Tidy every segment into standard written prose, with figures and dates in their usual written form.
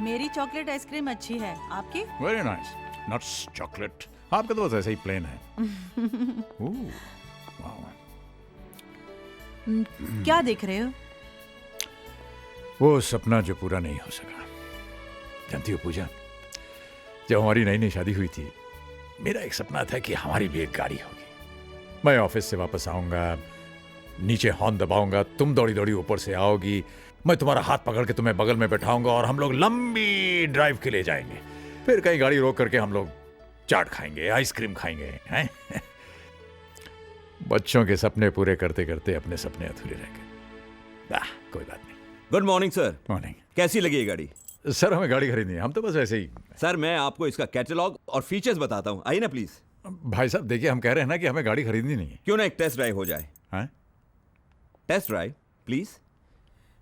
मेरी chocolate ice cream अच्छी है, आपकी? Very nice. नट्स चॉकलेट, आपका तो बस ऐसा ही प्लेन है। वाह। क्या देख रहे हो? वो सपना जो पूरा नहीं हो सका। जानती हो पूजा, जब हमारी नई नई शादी हुई थी, मेरा एक सपना था कि हमारी भी एक गाड़ी होगी। मैं ऑफिस से वापस आऊंगा, नीचे हॉर्न दबाऊंगा, तुम दौड़ी दौड़ी ऊपर से आओगी, मैं तुम्हारा हाथ पकड़ के तुम्हें बगल में बैठाऊंगा और हम लोग लंबी ड्राइव के लिए जाएंगे। फिर कहीं गाड़ी रोक करके हम लोग चाट खाएंगे, आइसक्रीम खाएंगे, हैं? बच्चों के सपने पूरे करते करते अपने सपने अधूरे रह गए। कोई बात नहीं। Good morning sir. मॉर्निंग। कैसी लगी ये गाड़ी? सर हमें गाड़ी खरीदनी है, हम तो बस ऐसे ही। सर मैं आपको इसका कैटलॉग और फीचर्स बताता हूँ, आइए ना प्लीज। भाई साहब देखिए, हम कह रहे हैं ना कि हमें गाड़ी खरीदनी नहीं है। क्यों ना एक टेस्ट ड्राइव हो जाए? हैं? टेस्ट ड्राइव प्लीज,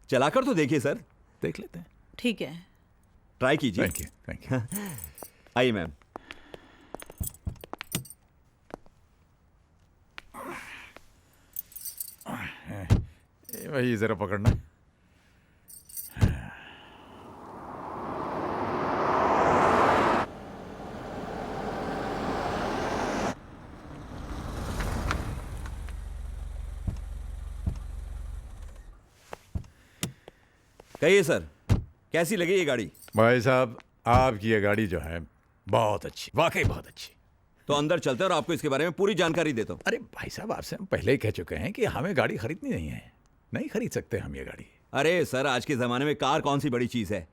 चलाकर तो देखिए सर। देख लेते हैं। ठीक है, ट्राई कीजिए। Thank you, thank you. आइए मैम। वही जरा पकड़ना। कहिए सर, कैसी लगी ये गाड़ी? भाई साहब आपकी ये गाड़ी जो है बहुत अच्छी, वाकई बहुत अच्छी। तो अंदर चलते हैं और आपको इसके बारे में पूरी जानकारी देता हूँ। अरे भाई साहब, आपसे हम पहले ही कह चुके हैं कि हमें गाड़ी खरीदनी नहीं है, नहीं खरीद सकते हम ये गाड़ी। अरे सर, आज के जमाने में कार कौन सी बड़ी चीज है?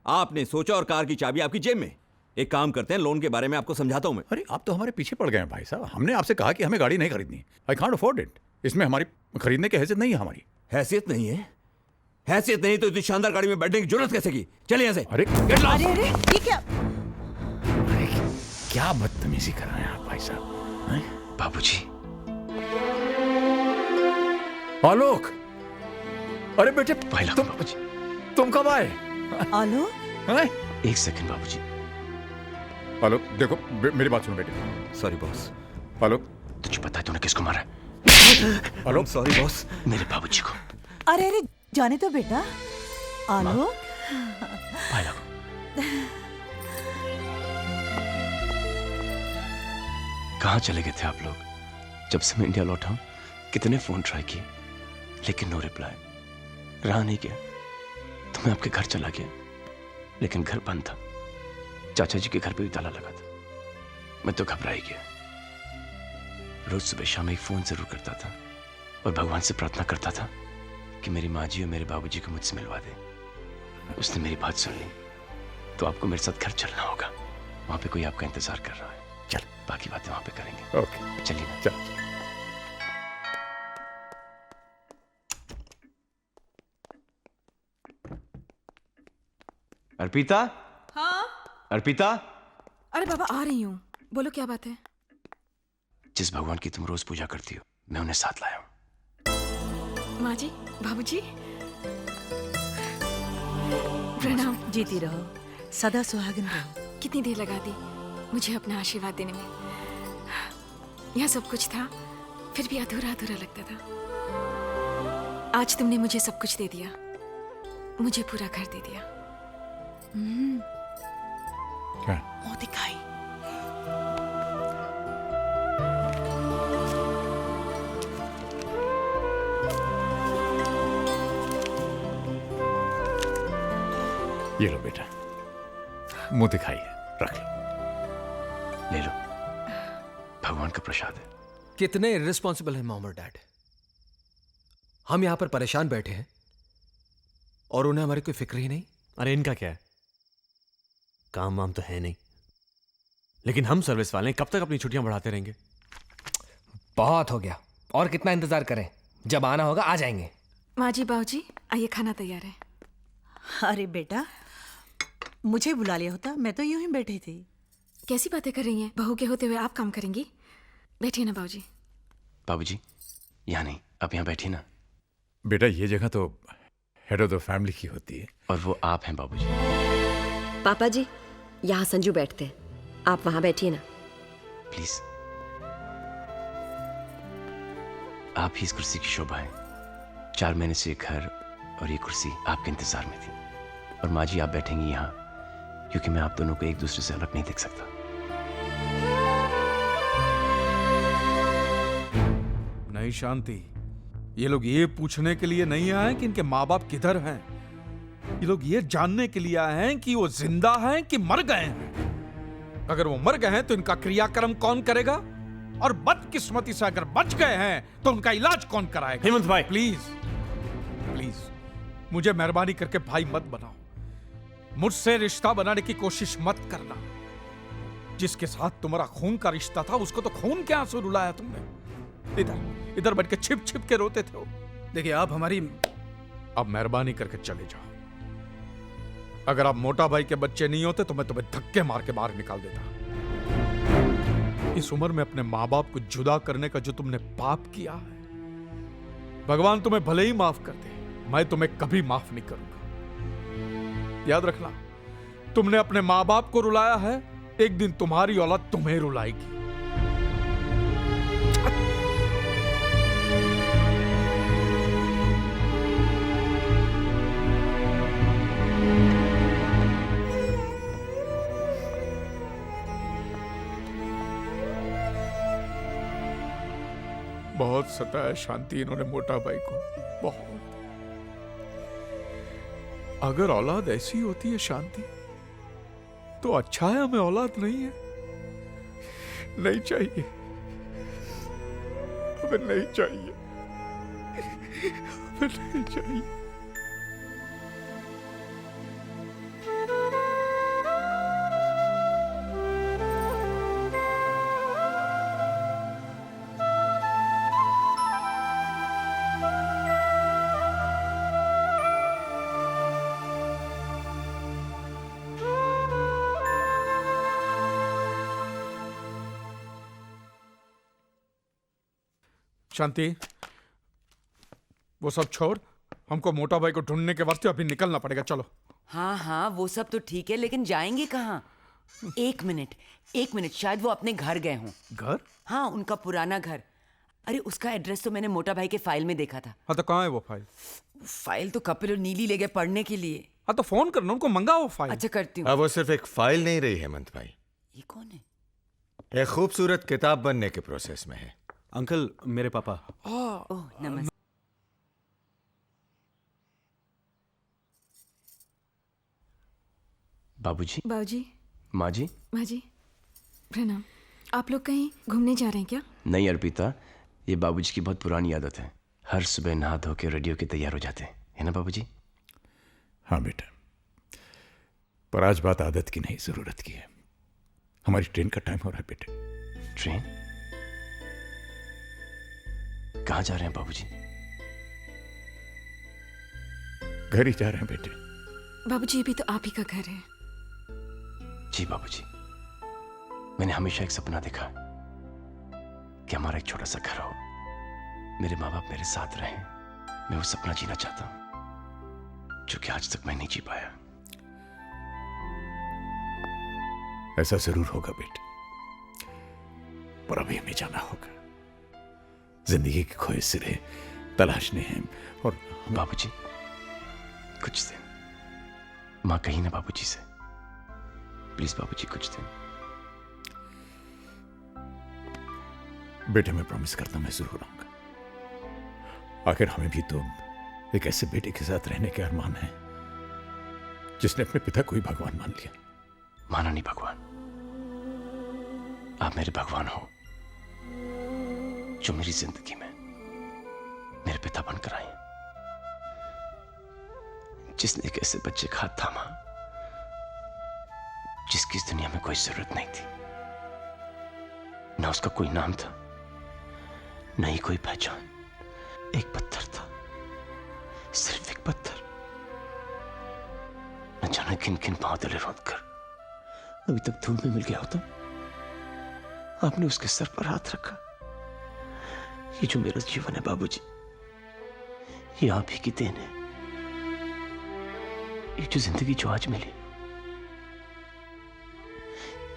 आपने सोचा और कार की चाबी आपकी जेब में। एक काम करते हैं, लोन के बारे में आपको समझाता हूँ मैं। अरे आप तो हमारे पीछे पड़ गए हैं भाई साहब। हमने आपसे कहा कि हमें गाड़ी नहीं खरीदनी। I can't afford it. इसमें हमारी खरीदने की हैसियत नहीं है हमारी। हैसियत नहीं है? हैसियत नहीं तो इतनी शानदार गाड़ी में बैठने की जरूरत कैसे की? चलिए यहाँ से। अरे अरे अरे ये क्या? अरे क्या बदतमीजी कर रहे हैं आप भाई साहब। बाबूजी। आलोक, अरे बेटे तुम कब आए? आलोक, एक सेकंड बाबूजी। आलोक देखो, मेरी बात सुनो बेटे। Sorry boss. आलोक, तुझे पता है तूने किसको मारा है? आलोक सॉरी बॉस। मेरे बाबूजी को। अरे अरे जाने तो बेटा। आलोक, कहाँ चले गए थे आप लोग? जब से मैं इंडिया लौटा हूं, कितने फोन ट्राई किए, लेकिन नो रिप्लाई। रहा नहीं गया तो मैं आपके घर चला गया, लेकिन घर बंद था। चाचा जी के घर पे भी ताला लगा था। मैं तो घबरा ही गया। रोज सुबह शाम एक फोन जरूर करता था और भगवान से प्रार्थना करता था कि मेरी माँ जी और मेरे बाबूजी को मुझसे मिलवा दे। उसने मेरी बात सुन ली, तो आपको मेरे साथ घर चलना होगा। वहां पे कोई आपका इंतजार कर रहा है। चल, बाकी बातें वहां पे करेंगे। ओके चलिए ना। चल। अर्पिता। हाँ? अर्पिता। अरे बाबा आ रही हूँ, बोलो क्या बात है? जिस भगवान की तुम रोज पूजा करती हो, मैं उन्हें साथ लाया हूं। माँ जी, बाबूजी, प्रणाम। जीती रहो, सदा सुहागन रहो। कितनी देर लगा दी मुझे अपना आशीर्वाद देने में। यहाँ सब कुछ था, फिर भी अधूरा अधूरा लगता था। आज तुमने मुझे सब कुछ दे दिया, मुझे पूरा घर दे दिया। क्या? मुंह दिखाई। ये लो बेटा, मुंह दिखाई है, रख लो। ले लो, भगवान का प्रसाद है। कितने इर्रिस्पॉन्सिबल है मॉम और डैड। हम यहां पर परेशान बैठे हैं और उन्हें हमारी कोई फिक्र ही नहीं। अरे इनका क्या है, काम वाम तो है नहीं, लेकिन हम सर्विस वाले हैं, कब तक अपनी छुट्टियां बढ़ाते रहेंगे? बहुत हो गया, और कितना इंतजार करें? जब आना होगा आ जाएंगे। माँ जी, बाबूजी, आइए, खाना तैयार है। अरे बेटा, मुझे बुला लिया होता, मैं तो यूं ही बैठी थी। कैसी बातें कर रही हैं? बहू के होते हुए आप काम करेंगी? बैठिए ना बाबूजी। बाबूजी, यहाँ नहीं, आप यहाँ बैठिए ना। बेटा ये जगह तो हेड ऑफ द फैमिली की होती है। और वो आप हैं बाबूजी। पापा जी, यहाँ संजू बैठते हैं, आप वहां बैठिए ना। प्लीज। आप ही इस कुर्सी की शोभा है। 4 महीने से ये घर और ये कुर्सी आपके इंतजार में थी, और माँ जी आप बैठेंगी यहाँ क्योंकि मैं आप दोनों को एक दूसरे से अलग नहीं देख सकता। नहीं शांति, ये लोग ये पूछने के लिए नहीं आए कि इनके माँ बाप किधर हैं। ये लोग ये जानने के लिए आए हैं कि वो जिंदा हैं कि मर गए हैं। अगर वो मर गए हैं तो इनका क्रियाक्रम कौन करेगा, और बदकिस्मती से अगर बच गए हैं तो उनका इलाज कौन कराएगा। हेमंत भाई, प्लीज प्लीज मुझे मेहरबानी करके भाई मत बनाओ। मुझसे रिश्ता बनाने की कोशिश मत करना। जिसके साथ तुम्हारा खून का रिश्ता था उसको तो खून के आंसू रुलाया तुमने। इधर इधर बैठ के छिप छिप के रोते थे। देखिए आप हमारी, अब मेहरबानी करके चले जाओ। अगर आप मोटा भाई के बच्चे नहीं होते तो मैं तुम्हें धक्के मार के बाहर निकाल देता। इस उम्र में अपने माँ बाप को जुदा करने का जो तुमने पाप किया है, भगवान तुम्हें भले ही माफ कर दे, मैं तुम्हें कभी माफ नहीं करूंगा। याद रखना, तुमने अपने माँ बाप को रुलाया है, एक दिन तुम्हारी औलाद तुम्हें रुलाएगी। बहुत सताया शांति इन्होंने मोटा भाई को, बहुत। अगर औलाद ऐसी होती है शांति तो अच्छा है हमें औलाद नहीं है। नहीं चाहिए, हमें नहीं चाहिए, हमें नहीं चाहिए। शांति, वो सब छोड़, हमको मोटा भाई को ढूंढने के वास्ते अभी निकलना पड़ेगा। चलो। हाँ हाँ वो सब तो ठीक है, लेकिन जाएंगे कहाँ? एक मिनट, शायद वो अपने घर गए हों। घर? हाँ, उनका पुराना घर। अरे उसका एड्रेस तो मैंने मोटा भाई के फाइल में देखा था। हाँ तो कहाँ है वो फाइल? फाइल तो कपिल और नीली ले गए पढ़ने के लिए। हाँ तो फोन करना, उनको मंगाओ फाइल। अच्छा करती हूँ। अब वो सिर्फ एक फाइल नहीं रही हेमंत भाई, ये कौन है? एक खूबसूरत किताब बनने के प्रोसेस में है। अंकल, मेरे पापा। ओह नमस्ते। बाबूजी, बाबूजी, माँ जी, माँ जी, प्रणाम। आप लोग कहीं घूमने जा रहे हैं क्या? नहीं अर्पिता, ये बाबूजी की बहुत पुरानी आदत है। हर सुबह नहा धो के रेडियो के तैयार हो जाते हैं, है ना बाबूजी? हाँ बेटा, पर आज बात आदत की नहीं, जरूरत की है। हमारी ट्रेन का टाइम हो रहा है बेटे। ट्रेन? कहाँ जा रहे हैं बाबूजी? घर ही जा रहे हैं बेटे। बाबूजी, ये भी तो आप ही का घर है। जी बाबूजी, मैंने हमेशा एक सपना देखा कि हमारा एक छोटा सा घर हो, मेरे माँ बाप मेरे साथ रहें। मैं वो सपना जीना चाहता हूं जो कि आज तक मैं नहीं जी पाया। ऐसा जरूर होगा बेटे, पर अभी हमें जाना होगा। जिंदगी के खोए सिरे तलाशने हैं। और बाबूजी, कुछ दिन माँ कही ना बाबूजी से, प्लीज बाबूजी कुछ दिन। बेटे मैं प्रॉमिस करता हूं, मैं जरूर आऊंगा। आखिर हमें भी तो एक ऐसे बेटे के साथ रहने के अरमान है जिसने अपने पिता को ही भगवान मान लिया। माना नहीं भगवान, आप मेरे भगवान हो, जो मेरी जिंदगी में मेरे पिता बनकर आए, जिसने एक ऐसे बच्चे का हाथ थामा जिसकी इस दुनिया में कोई जरूरत नहीं थी। ना उसका कोई नाम था, न ही कोई पहचान। एक पत्थर था, सिर्फ एक पत्थर। न जाने किन किन पांव तले रोंद कर अभी तक धूल में मिल गया होता। आपने उसके सर पर हाथ रखा। ये जो मेरा जीवन है बाबूजी, ये आप ही की देन है। ये जो जिंदगी जो आज मिली,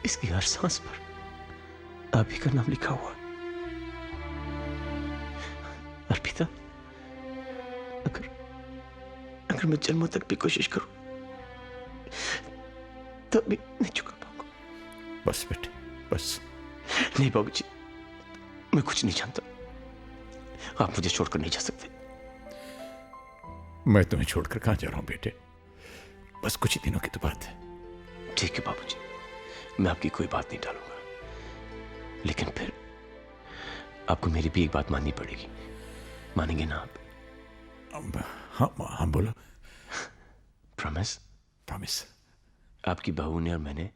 इसकी हर सांस पर आप ही का नाम लिखा हुआ। अर्पिता, अगर मैं जन्मों तक भी कोशिश करूं तो भी नहीं चुका पाऊंगा। बस बेटे बस। नहीं बाबूजी, मैं कुछ नहीं जानता। आप मुझे छोड़कर नहीं जा सकते। मैं तुम्हें छोड़कर कहां जा रहा हूं बेटे, बस कुछ ही दिनों की तो बात है। ठीक है बाबूजी, मैं आपकी कोई बात नहीं टालूंगा, लेकिन फिर आपको मेरी भी एक बात माननी पड़ेगी। मानेंगे ना आप? हाँ बोलो। प्रॉमिस? प्रॉमिस। आपकी बहू ने और मैंने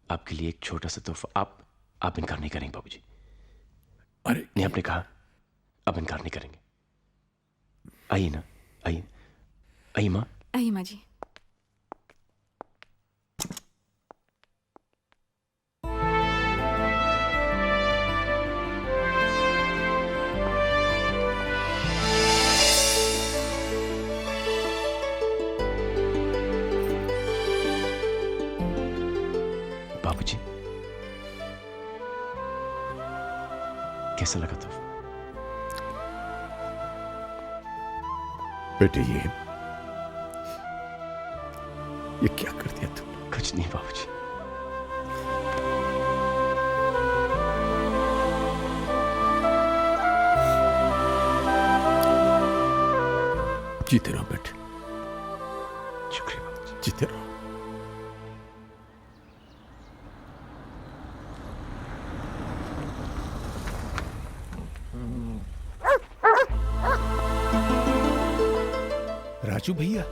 आपके लिए एक छोटा सा तोहफा। आप इनकार नहीं करेंगे बाबूजी? अरे नहीं, आपने कहा आप इनकार नहीं करेंगे। आइए ना, आइए आइए माँ। आइए माँ जी। बाबूजी, कैसा लगा तोहफा? बेटे ये क्या कर दिया तुमने? कुछ नहीं बाबूजी। जीते रहो बेटे, शुक्रिया बाबूजी। जीते रहो। राजू भैया,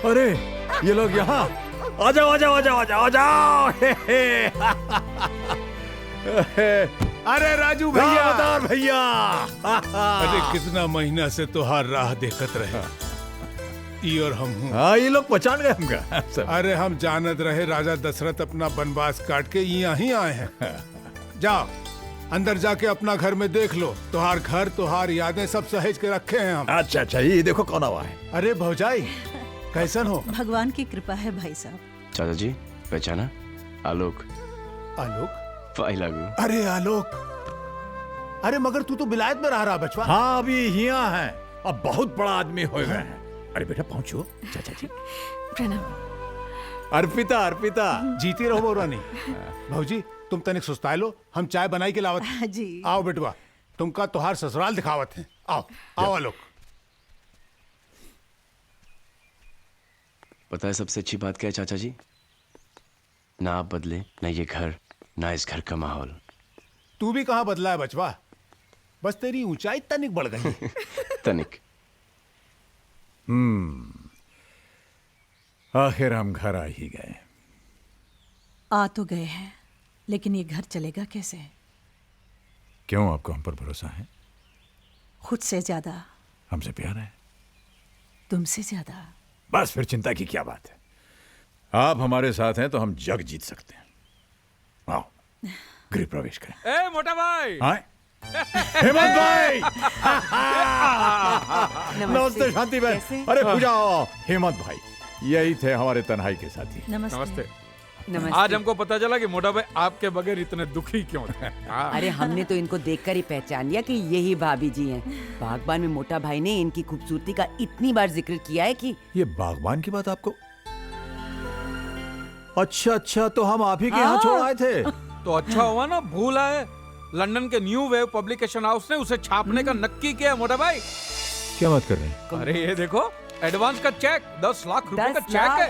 अरे ये लोग यहाँ, आ जाओ आ जाओ आ जाओ आ जाओ आ जाओ। अरे राजू भैया, दामोदर भैया। अरे कितना महीना से तोहार राह देखत रहे, ई और हम हूँ। हाँ ये लोग पहचान गए हमका। अरे हम जानत रहे राजा दशरथ अपना वनवास काट के यहाँ ही आए हैं। जाओ अंदर जाके अपना घर में देख लो, तोहार घर तोहार यादें सब सहेज के रखे हैं हम। अच्छा अच्छा, ये देखो कौन हुआ है। अरे भौजाई कैसन हो? भगवान की कृपा है भाई साहब। चाचा जी पहचाना? आलोक। आलोक? लागू। अरे आलोक, अरे मगर तू तो विलायत में रहा बचवा। हाँ अभी यहाँ है, अब बहुत बड़ा आदमी हो गए हैं। अरे बेटा पहुंचो। चाचा जी प्रणाम। अर्पिता अर्पिता, जीती रहो रानी। भौजी तुम तनिक सुस्ताए लो, हम चाय बनाई के लावत जी। आओ बेटवा, तुमका तोहार ससुराल दिखावत हैं। आओ आओ आलोक। पता है सबसे अच्छी बात क्या है चाचा जी? ना आप बदले, ना ये घर, ना इस घर का माहौल। तू भी कहाँ बदला है बचवा, बस तेरी ऊंचाई तनिक बढ़ गई। तनिक। आखिर हम घर आ ही गए। आ तो गए हैं, लेकिन ये घर चलेगा कैसे? क्यों, आपको हम पर भरोसा है? खुद से ज्यादा हमसे प्यार है? तुमसे ज्यादा। बस फिर चिंता की क्या बात है। आप हमारे साथ हैं तो हम जग जीत सकते हैं। आओ गृह प्रवेश करें। ए मोटा भाई। हाँ? हेमंत भाई। नमस्ते शांति बहन। अरे पूजा, हेमंत भाई यही थे हमारे तन्हाई के साथी। नमस्ते। नमस्ते। आज हमको पता चला कि मोटा भाई आपके बगैर इतने दुखी क्यों थे। अरे हमने तो इनको देखकर ही पहचान लिया कि यही भाभी जी हैं। बागबान में मोटा भाई ने इनकी खूबसूरती का इतनी बार जिक्र किया है कि ये बागबान की बात आपको? अच्छा अच्छा, तो हम आप ही के यहाँ छोड़ आए थे। तो अच्छा हुआ ना, भूल आए। लंदन के न्यू वेव पब्लिकेशन हाउस ने उसे छापने का नक्की किया मोटा भाई। क्या बात कर रहे हैं? अरे ये देखो, एडवांस का चेक 10 लाख रुपए का चेक है।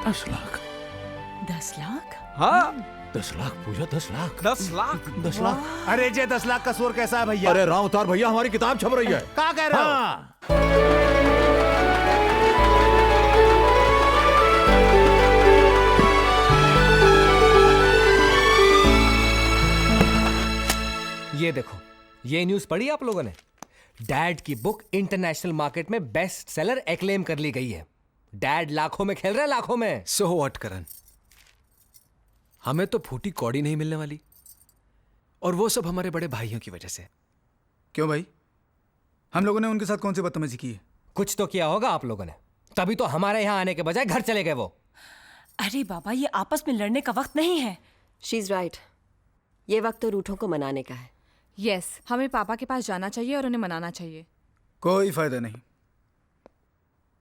10 लाख? 10 लाख? हाँ 10 लाख पूजा, 10 लाख? 10 लाख? 10 लाख? अरे जे 10 लाख का शोर कैसा है भैया? अरे राम अवतार भैया, हमारी किताब छप रही है। क्या कह रहे हो? ये देखो, ये न्यूज़ पढ़ी आप लोगों ने? डैड की बुक इंटरनेशनल मार्केट में बेस्ट सेलर एक्लेम कर ली गई है। डैड लाखों में खेल रहे हैं, लाखों में। सो व्हाट करण, हमें तो फूटी कौड़ी नहीं मिलने वाली, और वो सब हमारे बड़े भाइयों की वजह से। क्यों भाई, हम लोगों ने उनके साथ कौन सी बदतमीजी की है? कुछ तो किया होगा आप लोगों ने, तभी तो हमारे यहाँ आने के बजाय घर चले गए वो। अरे बाबा, ये आपस में लड़ने का वक्त नहीं है। शी इज राइट, ये वक्त तो रूठों को मनाने का है। यस, हमें पापा के पास जाना चाहिए और उन्हें मनाना चाहिए। कोई फायदा नहीं,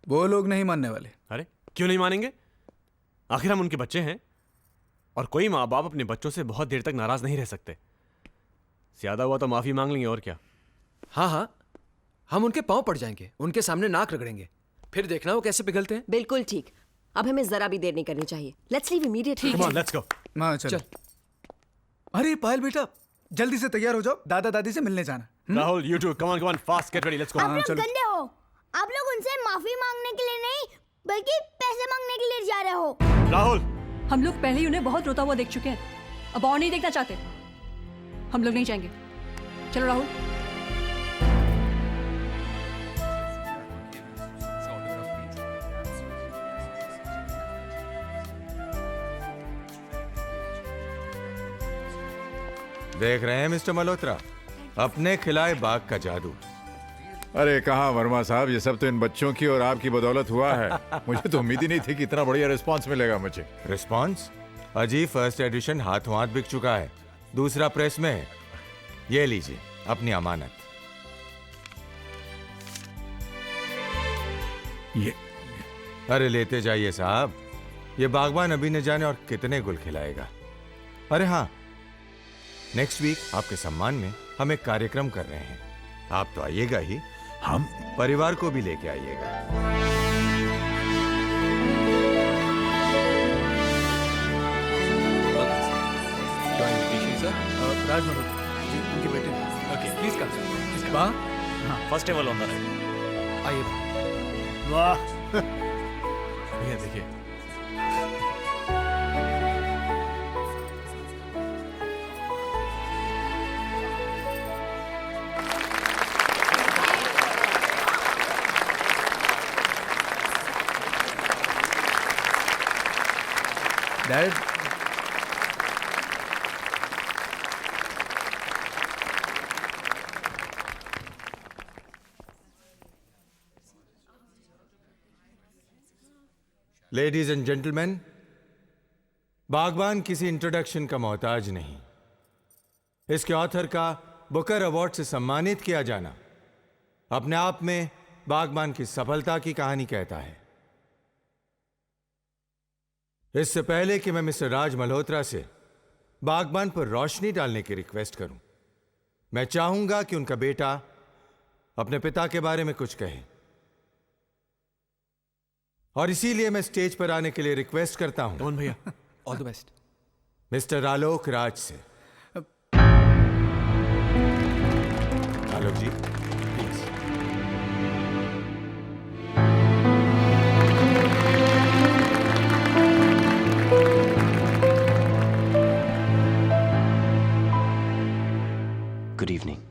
वो लोग नहीं मानने वाले। अरे क्यों नहीं मानेंगे? आखिर हम उनके बच्चे हैं और कोई माँ बाप अपने बच्चों से बहुत देर तक नाराज नहीं रह सकते। ज्यादा हुआ तो माफी मांग लेंगे और क्या। हाँ हाँ, हम उनके पांव पड़ जाएंगे, उनके सामने नाक रगड़ेंगे, फिर देखना वो कैसे पिघलते हैं। बिल्कुल ठीक। अब हमें जरा भी देर नहीं करनी चाहिए। Let's leave immediately. Come on, let's go. हाँ चल। अरे पायल बेटा, जल्दी से तैयार हो जाओ, दादा दादी से मिलने जाना। Rahul, you too, come on, fast, get ready, let's go. आप लोग गंदे हो। आप लोग उनसे माफी मांगने के लिए नहीं बल्कि पैसे मांगने के लिए जा रहे हो। राहुल, हम लोग पहले ही उन्हें बहुत रोता हुआ देख चुके हैं, अब और नहीं देखना चाहते। हम लोग नहीं जाएंगे। चलो राहुल। देख रहे हैं मिस्टर मल्होत्रा, अपने खिलाए बाघ का जादू। अरे कहाँ वर्मा साहब, ये सब तो इन बच्चों की और आपकी बदौलत हुआ है। मुझे तो उम्मीद ही नहीं थी कि इतना बढ़िया रिस्पांस मिलेगा मुझे। रिस्पांस? अजी फर्स्ट एडिशन हाथों हाथ बिक चुका है, दूसरा प्रेस में है। ये लीजिए अपनी अमानत। ये अरे लेते जाइए साहब, ये बागबान अभी न जाने और कितने गुल खिलाएगा। अरे हाँ, नेक्स्ट वीक आपके सम्मान में हम एक कार्यक्रम कर रहे हैं। आप तो आइएगा ही, हम परिवार को भी लेके आइएगा। राज मल्होत्रा जी, उनके बेटे। Okay, please come sir. हाँ, first table on the right. आइए। वाह, भैया देखिए। डैड, लेडीज एंड जेंटलमैन, बागबान किसी इंट्रोडक्शन का मोहताज नहीं। इसके ऑथर का बुकर अवार्ड से सम्मानित किया जाना अपने आप में बागबान की सफलता की कहानी कहता है। इससे पहले कि मैं मिस्टर राज मल्होत्रा से बागबान पर रोशनी डालने की रिक्वेस्ट करूं, मैं चाहूंगा कि उनका बेटा अपने पिता के बारे में कुछ कहे। और इसीलिए मैं स्टेज पर आने के लिए रिक्वेस्ट करता हूं मोहन भैया, all the best. Mister Alok Raj से। आलोक जी प्लीज। Good evening.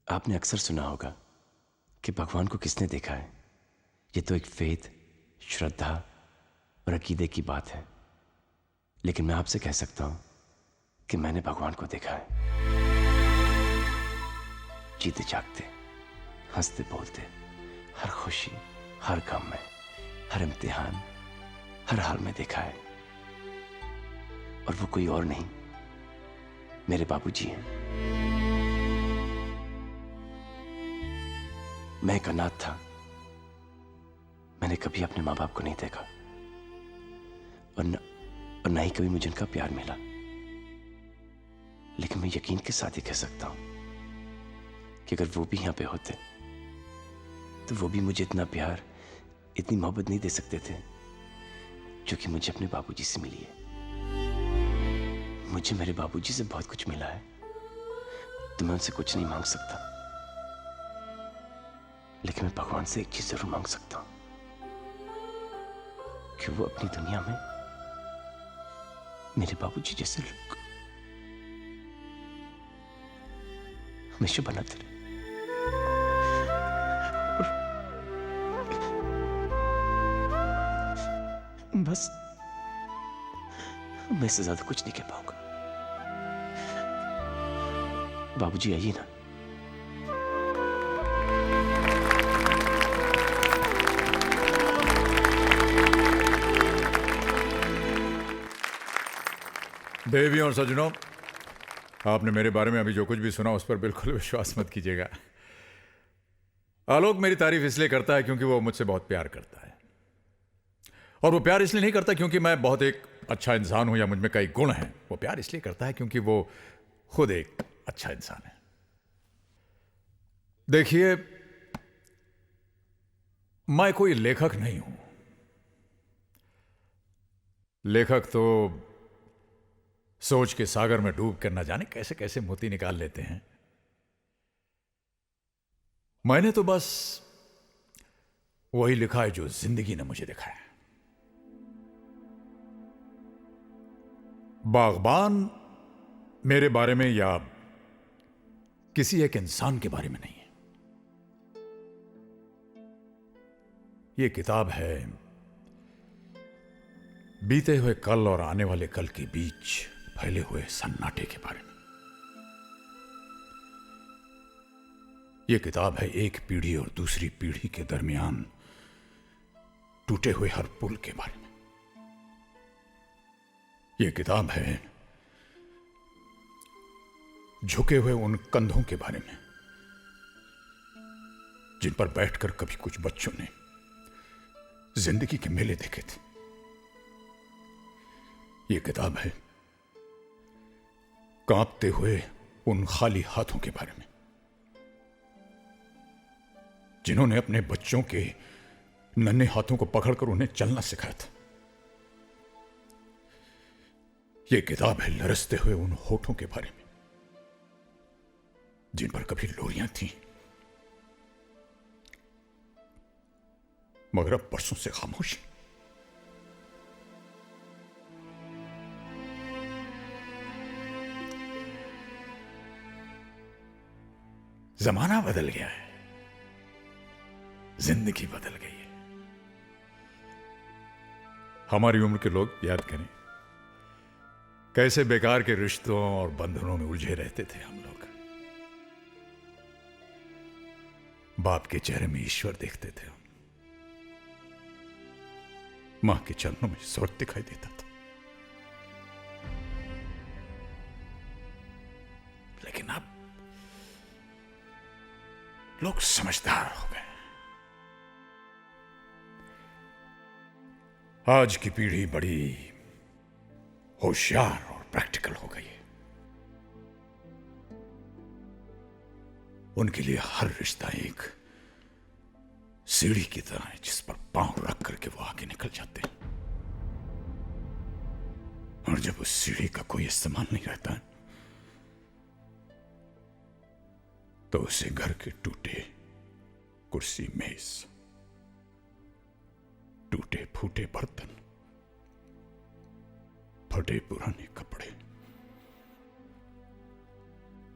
आपने अक्सर सुना होगा कि भगवान को किसने देखा है। ये तो एक फेथ, श्रद्धा और अकीदे की बात है, लेकिन मैं आपसे कह सकता हूं कि मैंने भगवान को देखा है। जीते जागते, हंसते बोलते, हर खुशी, हर गम में, हर इम्तिहान, हर हाल में देखा है। और वो कोई और नहीं, मेरे बाबूजी हैं। मैं एक अनाथ था, मैंने कभी अपने माँ बाप को नहीं देखा और न ही कभी मुझे उनका प्यार मिला। लेकिन मैं यकीन के साथ ही कह सकता हूं कि अगर वो भी यहां पे होते तो वो भी मुझे इतना प्यार, इतनी मोहब्बत नहीं दे सकते थे जो कि मुझे अपने बाबूजी से मिली है। मुझे मेरे बाबूजी से बहुत कुछ मिला है, तो मैं उनसे कुछ नहीं मांग सकता, लेकिन मैं भगवान से एक चीज जरूर मांग सकता हूं कि वो अपनी दुनिया में मेरे बाबूजी जैसे लोग हमेशा बनाते रहे। बस मैं इससे ज्यादा कुछ नहीं कह पाऊंगा। बाबूजी आइए ना। देवियों और सज्जनों, आपने मेरे बारे में अभी जो कुछ भी सुना उस पर बिल्कुल विश्वास मत कीजिएगा। आलोक मेरी तारीफ इसलिए करता है क्योंकि वो मुझसे बहुत प्यार करता है, और वो प्यार इसलिए नहीं करता क्योंकि मैं बहुत एक अच्छा इंसान हूं या मुझ में कई गुण हैं। वो प्यार इसलिए करता है क्योंकि वो खुद एक अच्छा इंसान है। देखिए, मैं कोई लेखक नहीं हूं। लेखक तो सोच के सागर में डूब कर न जाने कैसे कैसे मोती निकाल लेते हैं। मैंने तो बस वही लिखा है जो जिंदगी ने मुझे दिखाया। बागबान मेरे बारे में या किसी एक इंसान के बारे में नहीं है। यह किताब है बीते हुए कल और आने वाले कल के बीच फैले हुए सन्नाटे के बारे में। यह किताब है एक पीढ़ी और दूसरी पीढ़ी के दरमियान टूटे हुए हर पुल के बारे में। यह किताब है झुके हुए उन कंधों के बारे में जिन पर बैठकर कभी कुछ बच्चों ने जिंदगी के मेले देखे थे। यह किताब है कांपते हुए उन खाली हाथों के बारे में जिन्होंने अपने बच्चों के नन्हे हाथों को पकड़कर उन्हें चलना सिखाया था। यह किताब है लरसते हुए उन होठों के बारे में जिन पर कभी लोरियां थीं मगर अब परसों से खामोश। जमाना बदल गया है, जिंदगी बदल गई है। हमारी उम्र के लोग याद करें कैसे बेकार के रिश्तों और बंधनों में उलझे रहते थे हम लोग। बाप के चेहरे में ईश्वर देखते थे हम, मां के चरणों में स्वर्ग दिखाई देता था। लेकिन अब लोग समझदार हो गए। आज की पीढ़ी बड़ी होशियार और प्रैक्टिकल हो गई है। उनके लिए हर रिश्ता एक सीढ़ी की तरह है जिस पर पांव रख करके वो आगे निकल जाते हैं, और जब उस सीढ़ी का कोई इस्तेमाल नहीं रहता तो उसे घर के टूटे कुर्सी मेज, टूटे फूटे बर्तन, फटे पुराने कपड़े,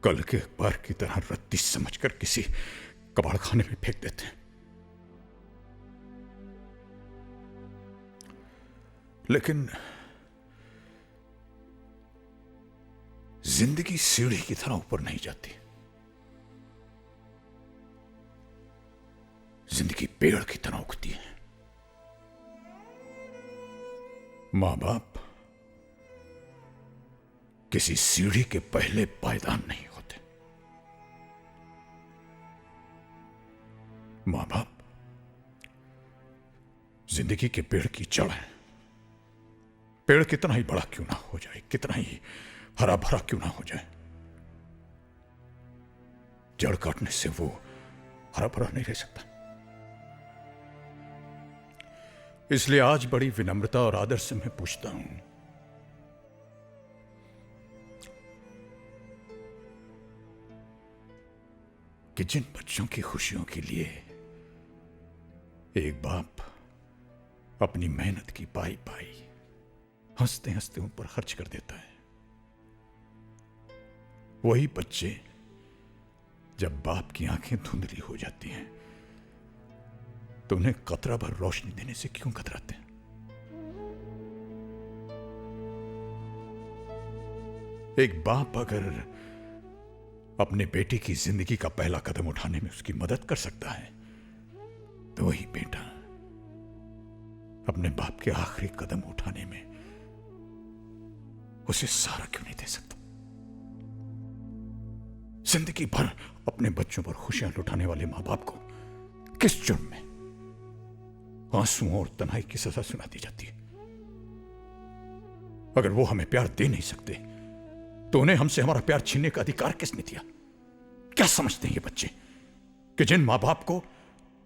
कल के अखबार की तरह रत्ती समझकर किसी कबाड़ खाने में फेंक देते हैं। लेकिन जिंदगी सीढ़ी की तरह ऊपर नहीं जाती। जिंदगी पेड़ की तरह उगती है। मां बाप किसी सीढ़ी के पहले पायदान नहीं होते। मां बाप जिंदगी के पेड़ की जड़ है। पेड़ कितना ही बड़ा क्यों ना हो जाए, कितना ही हरा भरा क्यों ना हो जाए, जड़ काटने से वो हरा भरा नहीं रह सकता। इसलिए आज बड़ी विनम्रता और आदर से मैं पूछता हूं, कि जिन बच्चों की खुशियों के लिए एक बाप अपनी मेहनत की पाई पाई हंसते हंसते उन पर खर्च कर देता है, वही बच्चे जब बाप की आंखें धुंधली हो जाती हैं तो उन्हें कतरा भर रोशनी देने से क्यों कतराते हैं? एक बाप अगर अपने बेटे की जिंदगी का पहला कदम उठाने में उसकी मदद कर सकता है तो वही बेटा अपने बाप के आखिरी कदम उठाने में उसे सहारा क्यों नहीं दे सकता? जिंदगी भर अपने बच्चों पर खुशियां लुटाने वाले मां बाप को किस जुर्म में आंसुओं और तन्हाई की सजा सुना दी जाती है? अगर वो हमें प्यार दे नहीं सकते तो उन्हें हमसे हमारा प्यार छीनने का अधिकार किसने दिया? क्या समझते हैं ये बच्चे कि जिन मां बाप को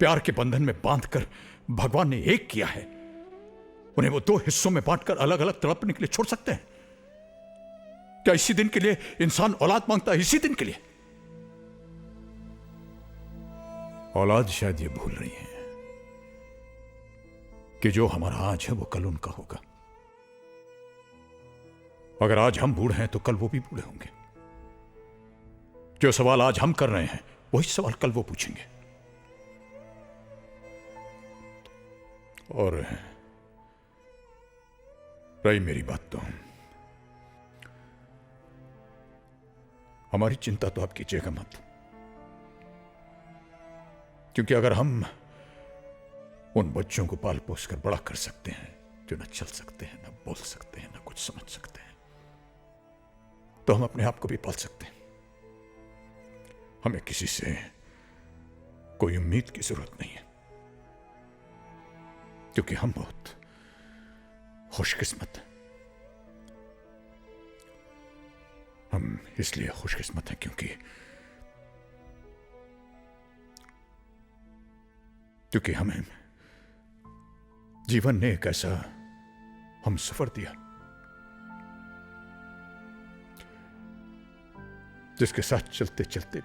प्यार के बंधन में बांधकर भगवान ने एक किया है, उन्हें वो दो हिस्सों में बांटकर अलग अलग तड़पने के लिए छोड़ सकते हैं? क्या इसी दिन के लिए इंसान औलाद मांगता है? इसी दिन के लिए? औलाद शायद ये भूल रही है कि जो हमारा आज है वो कल उनका होगा। अगर आज हम बूढ़े हैं तो कल वो भी बूढ़े होंगे। जो सवाल आज हम कर रहे हैं वही सवाल कल वो पूछेंगे। और रही मेरी बात, तो हमारी चिंता तो आप कीजिएगा मत, क्योंकि अगर हम उन बच्चों को पाल पोस कर बड़ा कर सकते हैं जो न चल सकते हैं, न बोल सकते हैं, न कुछ समझ सकते हैं, तो हम अपने आप को भी पाल सकते हैं। हमें किसी से कोई उम्मीद की जरूरत नहीं है, क्योंकि हम बहुत खुशकिस्मत हैं। हम इसलिए खुशकिस्मत हैं क्योंकि हमें जीवन ने एक ऐसा हम सफर दिया जिसके साथ चलते चलते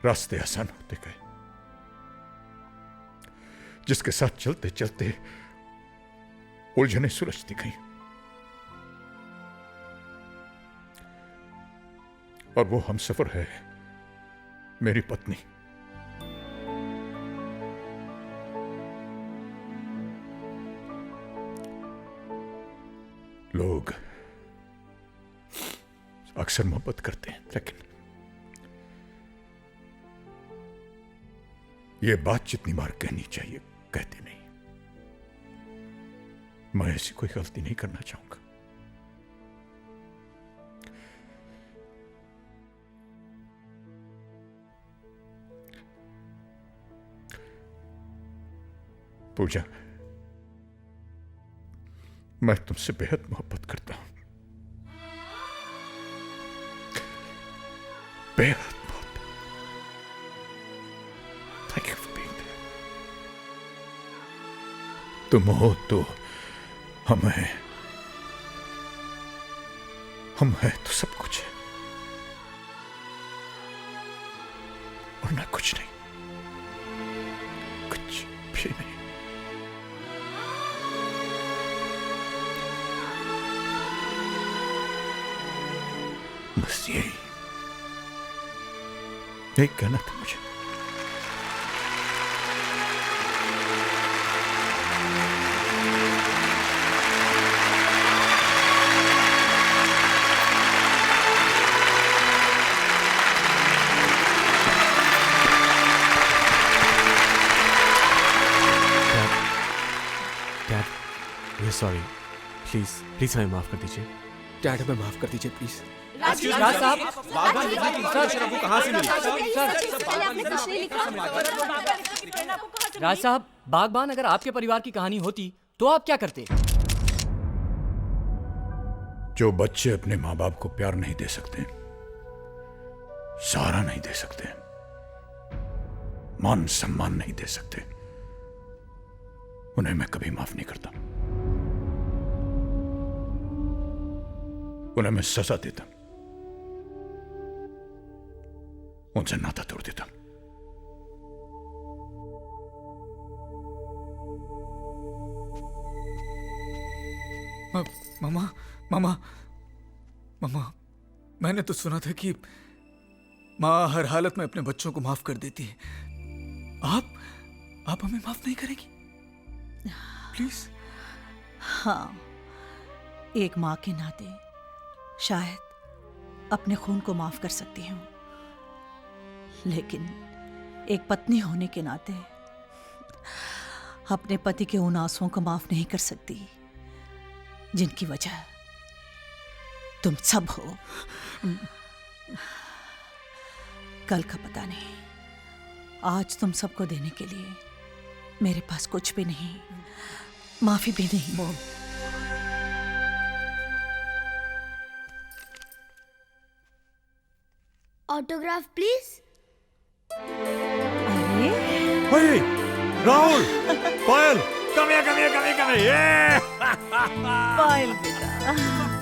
रास्ते आसान होते गए, जिसके साथ चलते चलते उलझने सुलझती गई, और वो हम सफर है मेरी पत्नी। लोग अक्सर मोहब्बत करते हैं, लेकिन ये बात जितनी बार कहनी चाहिए कहते नहीं। मैं ऐसी कोई गलती नहीं करना चाहूंगा। पूजा, मैं तुमसे बेहद मोहब्बत करता हूं, बेहद मोहब्बत। Thank you for being there. तुम हो तो हम हैं तो सब कुछ है, और ना कुछ नहीं, कुछ भी नहीं। बस यही कहना था मुझे। डैड, सॉरी, प्लीज हमें माफ कर दीजिए। डैड, हमें माफ कर दीजिए प्लीज। राज साहब, कहाँ से मिली? राज साहब, बागबान अगर आपके परिवार की कहानी होती तो आप क्या करते? जो बच्चे अपने मां बाप को प्यार नहीं दे सकते, सहारा नहीं दे सकते, मान सम्मान नहीं दे सकते, उन्हें मैं कभी माफ नहीं करता। उन्हें मैं सजा देता, उनसे नाता तोड़ देता। मामा मामा मामा, मैंने तो सुना था कि माँ हर हालत में अपने बच्चों को माफ कर देती है। आप हमें माफ नहीं करेंगी प्लीज? हाँ, एक माँ के नाते शायद अपने खून को माफ कर सकती हूँ, लेकिन एक पत्नी होने के नाते अपने पति के उन आंसुओं को माफ नहीं कर सकती जिनकी वजह तुम सब हो। कल का पता नहीं। आज तुम सबको देने के लिए मेरे पास कुछ भी नहीं, माफी भी नहीं। Autograph please. अरे राहुल, पायल, कम हियर, ये पायल बेटा।